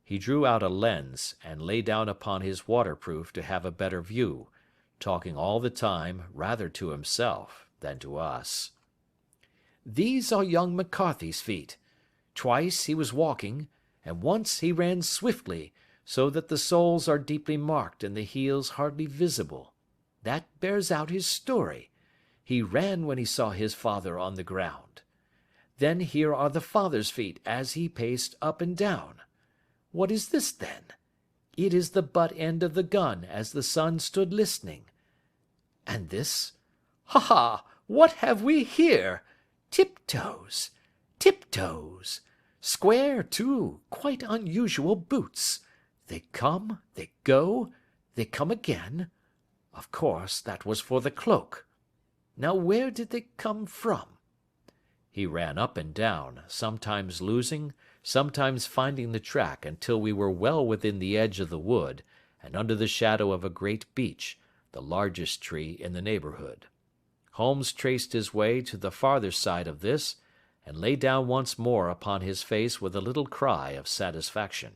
[SPEAKER 1] He drew out a lens, and lay down upon his waterproof to have a better view, talking all the time rather to himself than to us. "These are young McCarthy's feet. Twice he was walking, and once he ran swiftly, so that the soles are deeply marked and the heels hardly visible. That bears out his story. He ran when he saw his father on the ground. Then here are the father's feet as he paced up and down. What is this, then? It is the butt end of the gun as the son stood listening. And this? Ha ha! What have we here? Tiptoes! Tiptoes! Square, too, quite unusual boots. They come, they go, they come again. Of course, that was for the cloak. Now where did they come from?" He ran up and down, sometimes losing, sometimes finding the track until we were well within the edge of the wood, and under the shadow of a great beech, the largest tree in the neighbourhood. Holmes traced his way to the farther side of this, and lay down once more upon his face with a little cry of satisfaction.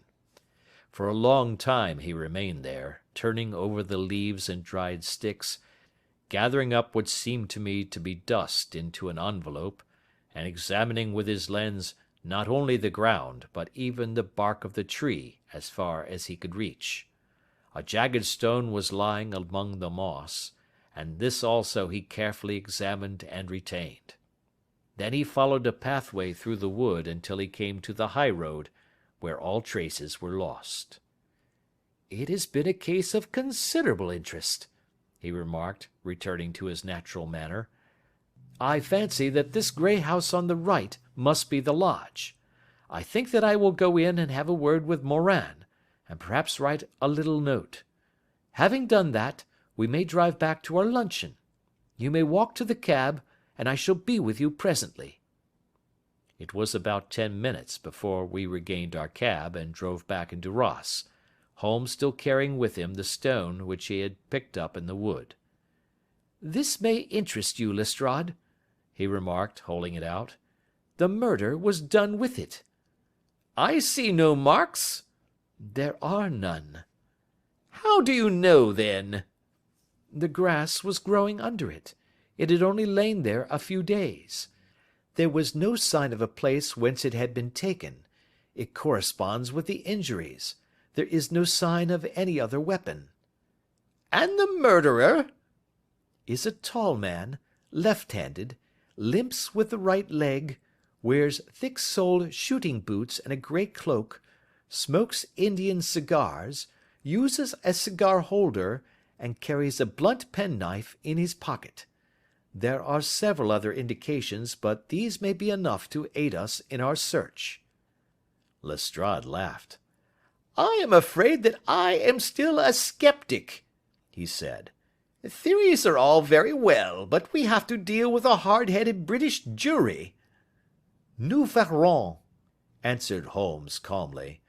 [SPEAKER 1] For a long time he remained there, turning over the leaves and dried sticks, gathering up what seemed to me to be dust into an envelope, and examining with his lens not only the ground, but even the bark of the tree as far as he could reach. A jagged stone was lying among the moss, and this also he carefully examined and retained. Then he followed a pathway through the wood until he came to the high road, where all traces were lost. "It has been a case of considerable interest," he remarked, returning to his natural manner. "I fancy that this grey house on the right must be the lodge. I think that I will go in and have a word with Morin, and perhaps write a little note. Having done that, we may drive back to our luncheon. You may walk to the cab, and I shall be with you presently." It was about 10 minutes before we regained our cab and drove back into Ross, Holmes still carrying with him the stone which he had picked up in the wood. "This may interest you, Lestrade," he remarked, holding it out. "The murder was done with it." "I see no marks." "There are none." "How do you know, then?" "The grass was growing under it. It had only lain there a few days. There was no sign of a place whence it had been taken. It corresponds with the injuries. There is no sign of any other weapon." "And the murderer?" "Is a tall man, left-handed, limps with the right leg, wears thick-soled shooting boots and a grey cloak, smokes Indian cigars, uses a cigar holder, and carries a blunt penknife in his pocket. There are several other indications, but these may be enough to aid us in our search." Lestrade laughed. "I am afraid that I am still a sceptic," he said. "Theories are all very well, but we have to deal with a hard-headed British jury." "Nous verrons," answered Holmes calmly.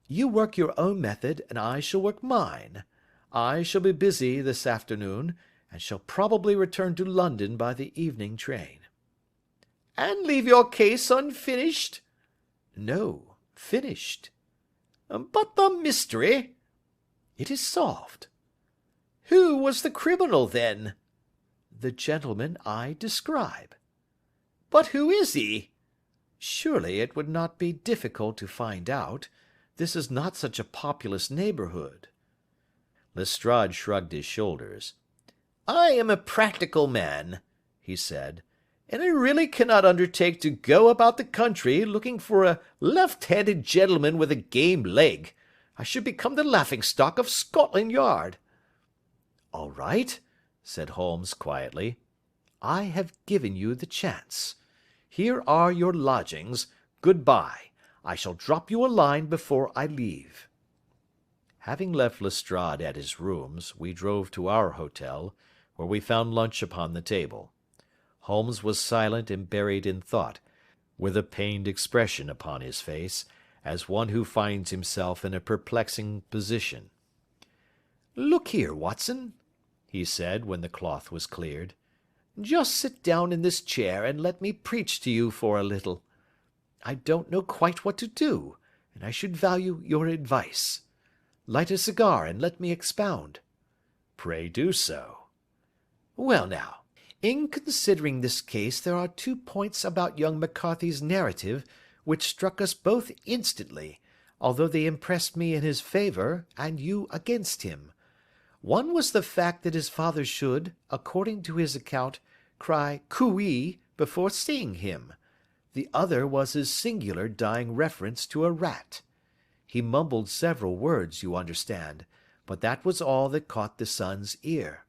[SPEAKER 1] "You work your own method, and I shall work mine. I shall be busy this afternoon, and shall probably return to London by the evening train."
[SPEAKER 2] "And leave your case unfinished?"
[SPEAKER 1] "No, finished."
[SPEAKER 2] "But the mystery?"
[SPEAKER 1] "It is solved."
[SPEAKER 2] "Who was the criminal, then?"
[SPEAKER 1] "The gentleman I describe."
[SPEAKER 2] "But who is he?"
[SPEAKER 1] "Surely it would not be difficult to find out. This is not such a populous neighbourhood." Lestrade shrugged his shoulders.
[SPEAKER 2] "I am a practical man," he said, "and I really cannot undertake to go about the country looking for a left-handed gentleman with a game leg. I should become the laughing-stock of Scotland Yard."
[SPEAKER 1] "All right," said Holmes quietly. "I have given you the chance. Here are your lodgings. Good-bye. I shall drop you a line before I leave." Having left Lestrade at his rooms, we drove to our hotel, where we found lunch upon the table. Holmes was silent and buried in thought, with a pained expression upon his face, as one who finds himself in a perplexing position. "Look here, Watson," he said, when the cloth was cleared. "Just sit down in this chair and let me preach to you for a little. I don't know quite what to do, and I should value your advice. Light a cigar and let me expound." "Pray do so." "Well now, in considering this case there are 2 points about young McCarthy's narrative which struck us both instantly, although they impressed me in his favour and you against him. One was the fact that his father should, according to his account, cry cooee before seeing him. The other was his singular dying reference to a rat. He mumbled several words, you understand, but that was all that caught the son's ear.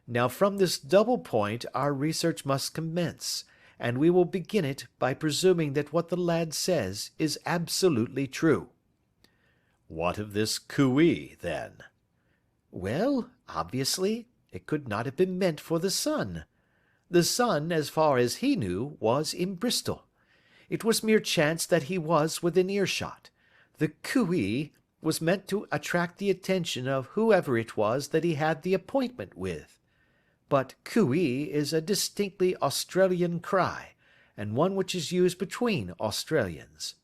[SPEAKER 1] Now from this double point our research must commence, and we will begin it by presuming that what the lad says is absolutely true." "What of this cooee, then?" "Well, obviously, it could not have been meant for the son. The son, as far as he knew, was in Bristol. It was mere chance that he was within earshot. The cooee was meant to attract the attention of whoever it was that he had the appointment with. But cooee is a distinctly Australian cry, and one which is used between Australians.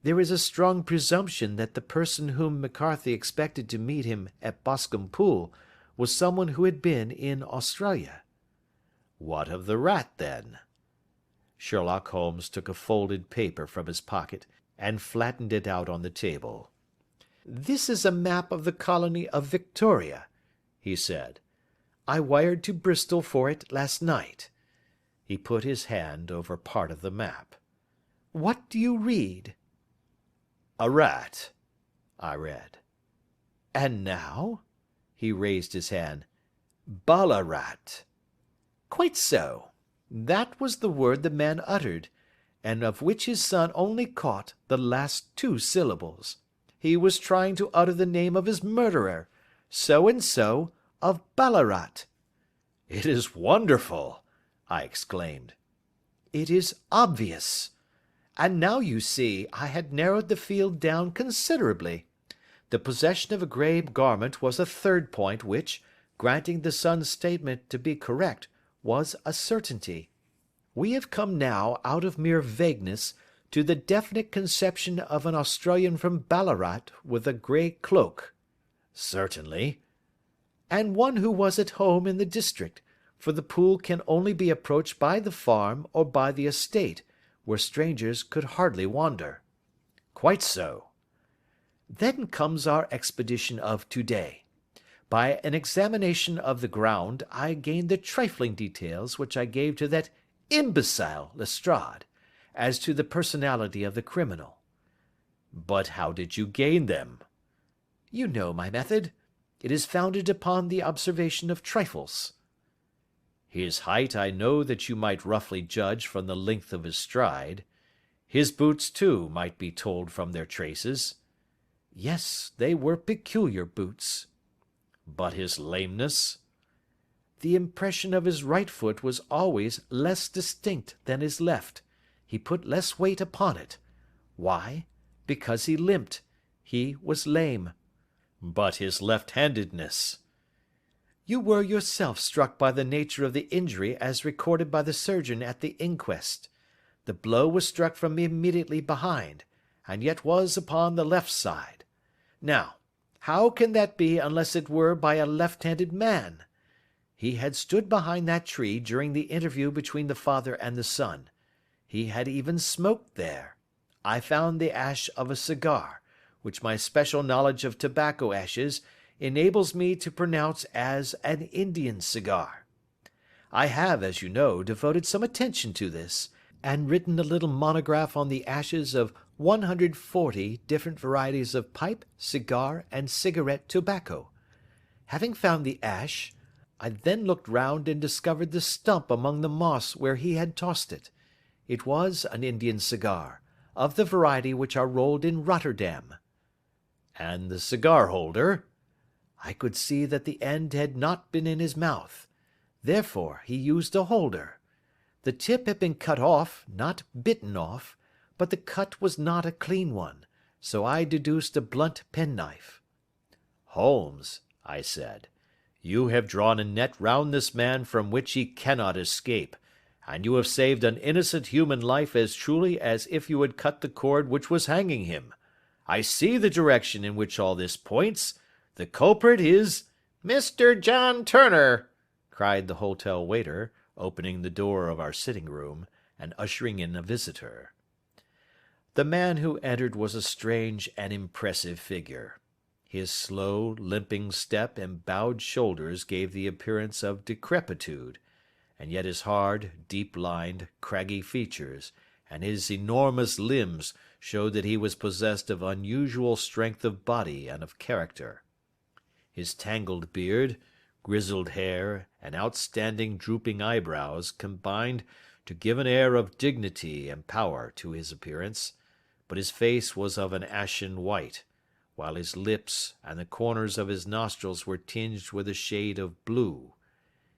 [SPEAKER 1] There is a strong presumption that the person whom McCarthy expected to meet him at Boscombe Pool was someone who had been in Australia." "What of the rat, then?" Sherlock Holmes took a folded paper from his pocket and flattened it out on the table. "This is a map of the colony of Victoria," he said. "I wired to Bristol for it last night." He put his hand over part of the map. "What do you read?" "A rat," I read. "And now?" He raised his hand. "Ballarat." "Quite so. That was the word the man uttered, and of which his son only caught the last 2 syllables. He was trying to utter the name of his murderer, so and so of Ballarat." "It is wonderful!" I exclaimed. "It is obvious. And now you see I had narrowed the field down considerably. The possession of a grey garment was a 3rd point which, granting the son's statement to be correct, was a certainty. We have come now out of mere vagueness to the definite conception of an Australian from Ballarat with a grey cloak." "Certainly." "And one who was at home in the district, for the pool can only be approached by the farm or by the estate, where strangers could hardly wander." "Quite so." "Then comes our expedition of to-day. By an examination of the ground I gained the trifling details which I gave to that imbecile Lestrade, as to the personality of the criminal." "But how did you gain them?" "You know my method. It is founded upon the observation of trifles." "His height I know that you might roughly judge from the length of his stride. His boots, too, might be told from their traces." "Yes, they were peculiar boots." "But his lameness?" "The impression of his right foot was always less distinct than his left. He put less weight upon it. Why? Because he limped. He was lame." "But his left-handedness?"
[SPEAKER 2] You were yourself struck by the nature of the injury as recorded by the surgeon at the inquest. The blow was struck from immediately behind, and yet was upon the left side. Now, how can that be unless it were by a left-handed man? He had stood behind that tree during the interview between the father and the son. He had even smoked there. I found the ash of a cigar, which my special knowledge of tobacco ashes enables me to pronounce as an Indian cigar. I have, as you know, devoted some attention to this, and written a little monograph on the ashes of 140 different varieties of pipe, cigar, and cigarette tobacco. Having found the ash, I then looked round and discovered the stump among the moss where he had tossed it. It was an Indian cigar, of the variety which are rolled in Rotterdam.
[SPEAKER 1] And the cigar holder?
[SPEAKER 2] I could see that the end had not been in his mouth. Therefore he used a holder. The tip had been cut off, not bitten off, but the cut was not a clean one, so I deduced a blunt penknife.
[SPEAKER 1] Holmes, I said, you have drawn a net round this man from which he cannot escape, and you have saved an innocent human life as truly as if you had cut the cord which was hanging him. I see the direction in which all this points. The culprit is Mr. John Turner, cried the hotel waiter, opening the door of our sitting room, and ushering in a visitor. The man who entered was a strange and impressive figure. His slow, limping step and bowed shoulders gave the appearance of decrepitude, and yet his hard, deep-lined, craggy features, and his enormous limbs showed that he was possessed of unusual strength of body and of character. His tangled beard, grizzled hair, and outstanding drooping eyebrows combined to give an air of dignity and power to his appearance, but his face was of an ashen white, while his lips and the corners of his nostrils were tinged with a shade of blue.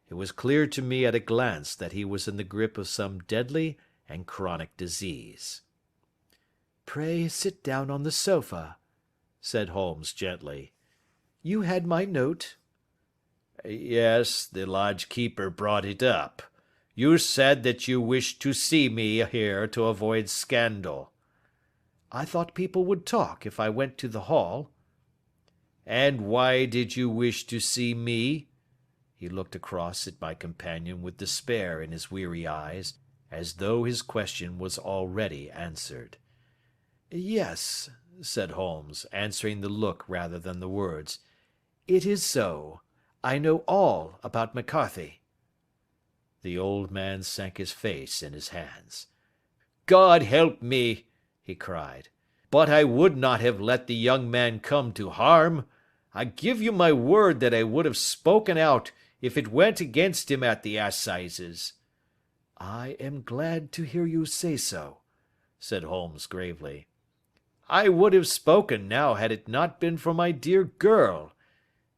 [SPEAKER 1] It was clear to me at a glance that he was in the grip of some deadly and chronic disease.
[SPEAKER 2] "Pray sit down on the sofa," said Holmes gently. "You had my note."
[SPEAKER 1] "Yes, the lodge-keeper brought it up. You said that you wished to see me here to avoid scandal."
[SPEAKER 2] "I thought people would talk if I went to the hall."
[SPEAKER 1] "And why did you wish to see me?" He looked across at my companion with despair in his weary eyes, as though his question was already answered.
[SPEAKER 2] "Yes," said Holmes, answering the look rather than the words. "It is so. I know all about McCarthy."
[SPEAKER 1] The old man sank his face in his hands. "God help me!" he cried. "But I would not have let the young man come to harm. I give you my word that I would have spoken out if it went against him at the assizes."
[SPEAKER 2] "I am glad to hear you say so," said Holmes gravely.
[SPEAKER 1] "I would have spoken now had it not been for my dear girl.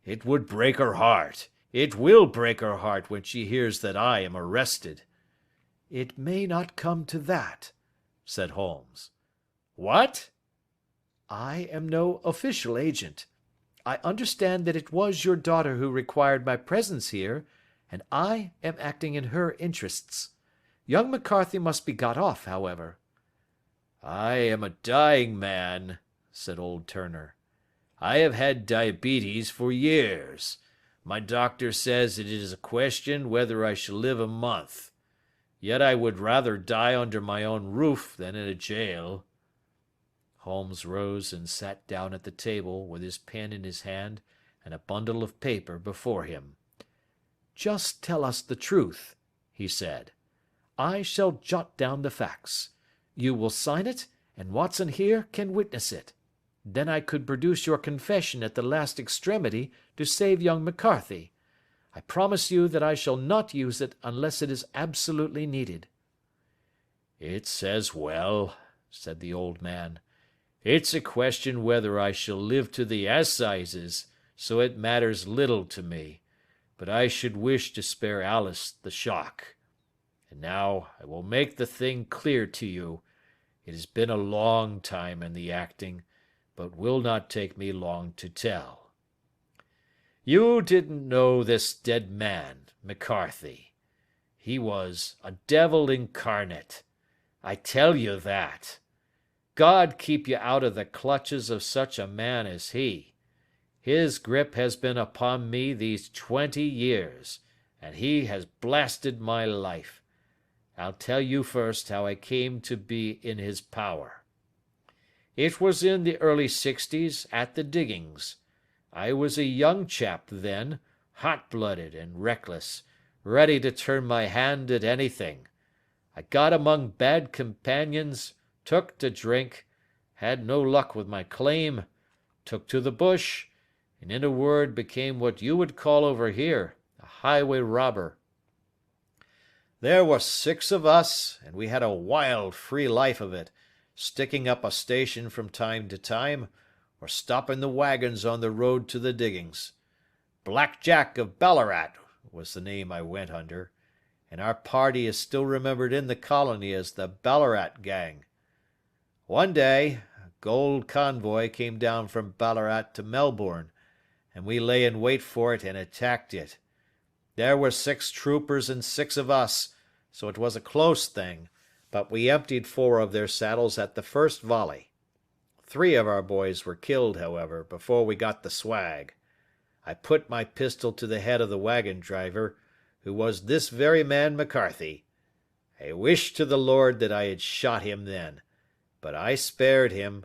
[SPEAKER 1] It would break her heart. It will break her heart when she hears that I am arrested."
[SPEAKER 2] "It may not come to that," said Holmes.
[SPEAKER 1] "What?"
[SPEAKER 2] "I am no official agent. I understand that it was your daughter who required my presence here, and I am acting in her interests. Young McCarthy must be got off, however."
[SPEAKER 1] "I am a dying man," said old Turner. "I have had diabetes for years. My doctor says it is a question whether I shall live a month. Yet I would rather die under my own roof than in a jail." Holmes rose and sat down at the table with his pen in his hand and a bundle of paper before him. "Just tell us the truth," he said. "I shall jot down the facts. You will sign it, and Watson here can witness it. Then I could produce your confession at the last extremity to save young McCarthy. I promise you that I shall not use it unless it is absolutely needed." "It's as well," said the old man. "It's a question whether I shall live to the assizes, so it matters little to me, but I should wish to spare Alice the shock. And now I will make the thing clear to you. It has been a long time in the acting, but will not take me long to tell. You didn't know this dead man, McCarthy. He was a devil incarnate. I tell you that. God keep you out of the clutches of such a man as he. His grip has been upon me these 20 years, and he has blasted my life. I'll tell you first how I came to be in his power. It was in the early 60s at the diggings. I was a young chap then, hot-blooded and reckless, ready to turn my hand at anything. I got among bad companions, took to drink, had no luck with my claim, took to the bush, and in a word became what you would call over here a highway robber. There were 6 of us, and we had a wild, free life of it, sticking up a station from time to time, or stopping the wagons on the road to the diggings. Black Jack of Ballarat was the name I went under, and our party is still remembered in the colony as the Ballarat Gang. One day, a gold convoy came down from Ballarat to Melbourne, and we lay in wait for it and attacked it. There were 6 troopers and 6 of us, so it was a close thing, but we emptied 4 of their saddles at the first volley. 3 of our boys were killed, however, before we got the swag. I put my pistol to the head of the wagon driver, who was this very man McCarthy. I wished to the Lord that I had shot him then, but I spared him,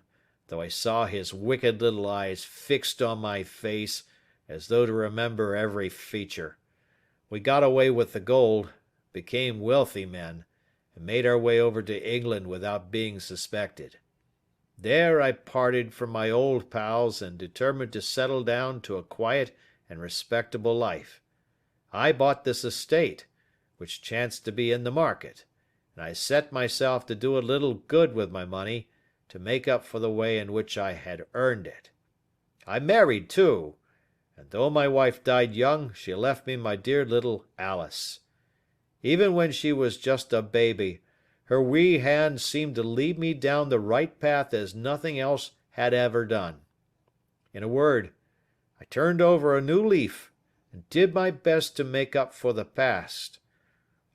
[SPEAKER 1] though I saw his wicked little eyes fixed on my face as though to remember every feature. We got away with the gold, became wealthy men, and made our way over to England without being suspected. There I parted from my old pals and determined to settle down to a quiet and respectable life. I bought this estate, which chanced to be in the market, and I set myself to do a little good with my money to make up for the way in which I had earned it. I married, too, and though my wife died young, she left me my dear little Alice. Even when she was just a baby, her wee hand seemed to lead me down the right path as nothing else had ever done. In a word, I turned over a new leaf and did my best to make up for the past.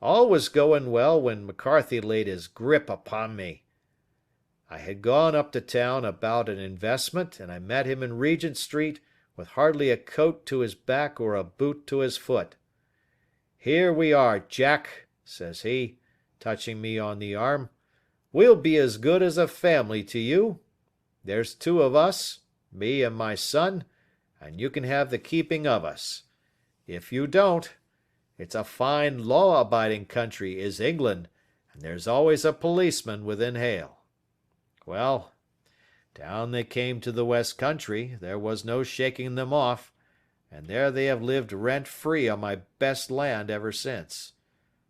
[SPEAKER 1] All was going well when McCarthy laid his grip upon me. I had gone up to town about an investment, and I met him in Regent Street with hardly a coat to his back or a boot to his foot. "Here we are, Jack," says he, touching me on the arm. "We'll be as good as a family to you. There's 2 of us, me and my son, and you can have the keeping of us. If you don't, it's a fine law-abiding country is England, and there's always a policeman within hail." Well, down they came to the West Country, there was no shaking them off, and there they have lived rent-free on my best land ever since.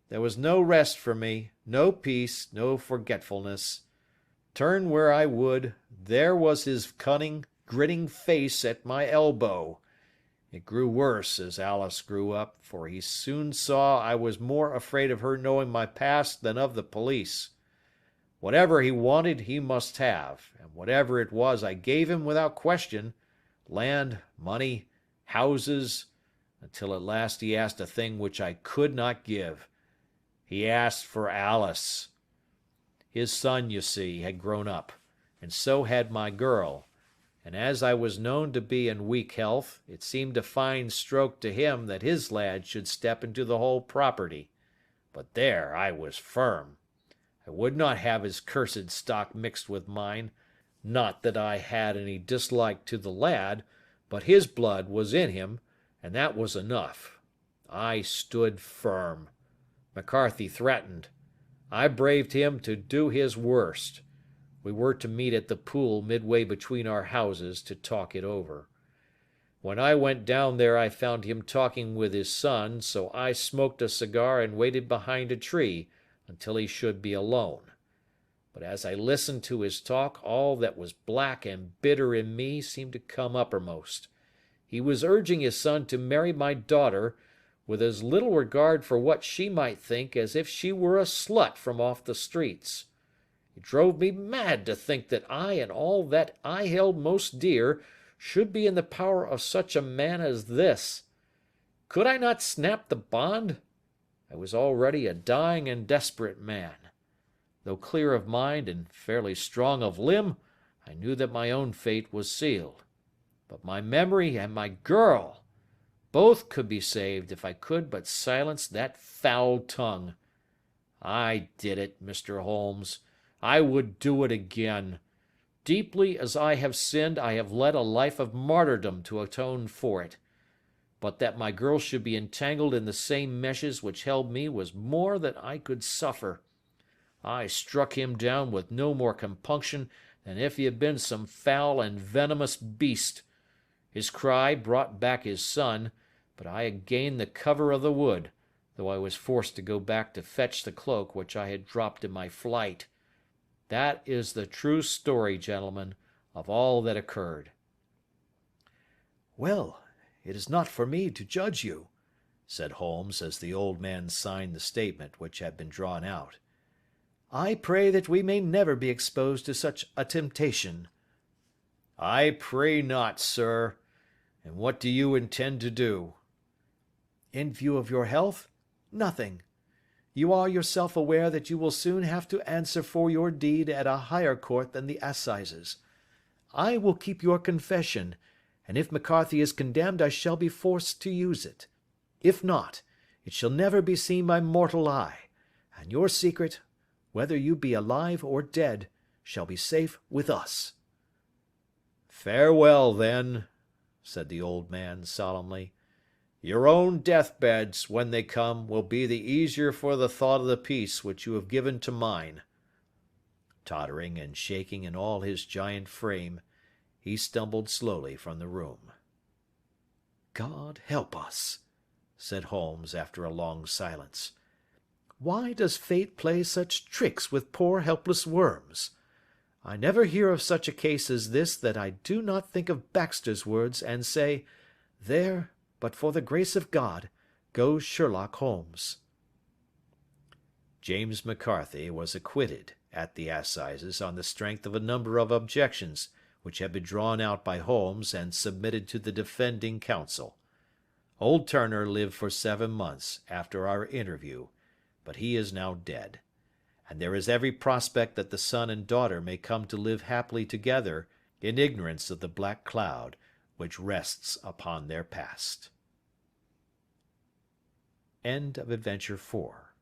[SPEAKER 1] There was no rest for me, no peace, no forgetfulness. Turn where I would, there was his cunning, grinning face at my elbow. It grew worse as Alice grew up, for he soon saw I was more afraid of her knowing my past than of the police. Whatever he wanted he must have, and whatever it was I gave him without question, land, money, houses, until at last he asked a thing which I could not give. He asked for Alice. His son, you see, had grown up, and so had my girl, and as I was known to be in weak health, it seemed a fine stroke to him that his lad should step into the whole property. But there I was firm. I would not have his cursed stock mixed with mine. Not that I had any dislike to the lad, but his blood was in him, and that was enough. I stood firm. McCarthy threatened. I braved him to do his worst. We were to meet at the pool midway between our houses to talk it over. When I went down there I found him talking with his son, so I smoked a cigar and waited behind a tree until he should be alone. But as I listened to his talk, all that was black and bitter in me seemed to come uppermost. He was urging his son to marry my daughter, with as little regard for what she might think as if she were a slut from off the streets. It drove me mad to think that I and all that I held most dear
[SPEAKER 3] should be in the power of such a man as this. Could I not snap the bond? I was already a dying and desperate man. Though clear of mind and fairly strong of limb, I knew that my own fate was sealed. But my memory and my girl, both could be saved if I could but silence that foul tongue. I did it, Mr. Holmes. I would do it again. Deeply as I have sinned, I have led a life of martyrdom to atone for it. But that my girl should be entangled in the same meshes which held me was more than I could suffer. I struck him down with no more compunction than if he had been some foul and venomous beast. His cry brought back his son, but I had gained the cover of the wood, though I was forced to go back to fetch the cloak which I had dropped in my flight. That is the true story, gentlemen, of all that occurred.
[SPEAKER 1] Well, it is not for me to judge you, said Holmes, as the old man signed the statement which had been drawn out. I pray that we may never be exposed to such a temptation.
[SPEAKER 3] I pray not, sir. And what do you intend to do?
[SPEAKER 1] In view of your health, nothing. You are yourself aware that you will soon have to answer for your deed at a higher court than the assizes. I will keep your confession, and if McCarthy is condemned I shall be forced to use it. If not, it shall never be seen by mortal eye, and your secret, whether you be alive or dead, shall be safe with us.
[SPEAKER 3] Farewell, then, said the old man solemnly. Your own deathbeds, when they come, will be the easier for the thought of the peace which you have given to mine.
[SPEAKER 1] Tottering and shaking in all his giant frame, he stumbled slowly from the room. God help us, said Holmes after a long silence. Why does fate play such tricks with poor helpless worms? I never hear of such a case as this that I do not think of Baxter's words and say, there, but for the grace of God, goes Sherlock Holmes. James McCarthy was acquitted at the assizes on the strength of a number of objections which had been drawn out by Holmes and submitted to the defending counsel. Old Turner lived for 7 months after our interview, but he is now dead, and there is every prospect that the son and daughter may come to live happily together in ignorance of the black cloud which rests upon their past. End of Adventure 4.